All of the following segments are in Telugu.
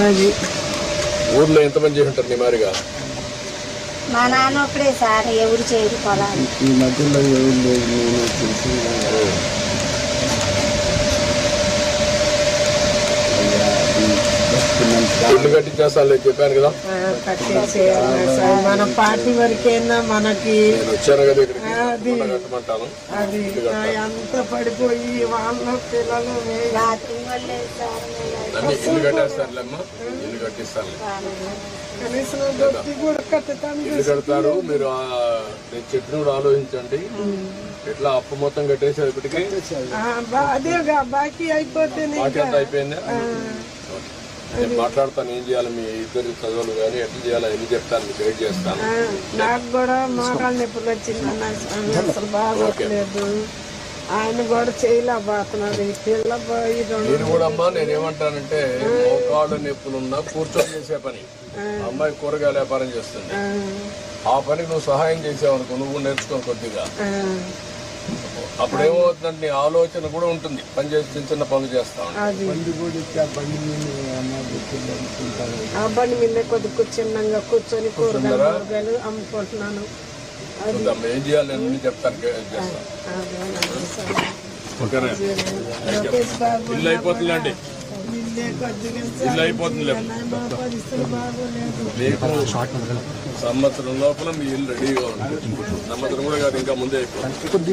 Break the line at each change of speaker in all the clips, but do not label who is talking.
అది
ఊర్లో ఎంతమంది చేసి ఉంటారు నీ మారిగా?
మా నాన్న ఒకడే సార్, ఎవరు చేయరు పొలాలు.
ఈ మధ్యలో ఎవరు లేదు, నేను తెలిసి
ఇల్లు కట్టించేస్తాను చెప్పాను కదా.
కట్టేసేయాలి సార్. మన పార్టీ వరకైనా మనకి
నేను వచ్చాను కదా ఇక్కడికి, కట్టమంటాను.
అది అంత పడిపోయి వాళ్ళ పిల్లలు
రాత్రి వాళ్ళే సార్.
అన్ని ఇల్లు కట్టేస్తారులేమ్మా, ఇల్లు కట్టిస్తాను.
కనీసం దొరికి కూడా కట్టడానికి
ఇల్లు కడతారు. మీరు నేను చెప్పిన కూడా ఆలోచించండి. ఎట్లా అప్పు మొత్తం కట్టేసారు ఇప్పటికి?
అదేగా బాకీ అయిపోతే
బాకీ అంతా అయిపోయిందా? నేను మాట్లాడతాను ఏం చేయాలి, మీ ఇద్దరు చదువులు కానీ ఎట్లా చేయాలి ఎన్ని చెప్తాను, మీకు గైడ్ చేస్తాను.
నాకు కూడా మోకాళ్ళ నొప్పులు వచ్చింది, అసలు బాగోట్లేదు. ఆయన కూడా చేయలేకపోతున్నారు. ఈ పిల్ల
మీరు కూడా అమ్మా, నేనేమంటానంటే మోకాళ్ళ నొప్పులున్నా కూర్చొని చేసే పని. అమ్మాయి కూరగాయల వ్యాపారం చేస్తుంది, ఆ పనికి నువ్వు సహాయం చేసావనుకో, నువ్వు నేర్చుకో కొద్దిగా. అప్పుడు ఏమవుతుందంటే నీ ఆలోచన కూడా ఉంటుంది, పని చేసి చిన్న చిన్న పనులు చేస్తాం.
ఆ బండి మీద కొద్దిగా చిన్నగా కూర్చొని కూరగాయలు అమ్ముకుంటున్నాను.
ఏం చేయాలి నేను అన్ని చెప్తాను, చేస్తాను. ఓకేనా? ఇల్లు అయిపోతుందండి, ఇల్లు అయిపోతుంది. మీకు సంవత్సరం లోపల మీ ఇల్లు రెడీగా ఉంటుంది. సంవత్సరం కూడా కాదు, ఇంకా ముందే అయిపోతుంది.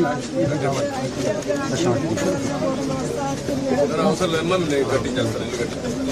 అవసరం లేదమ్మా, నేను కట్టించేస్తాను, ఇల్లు కట్టించేస్తాను.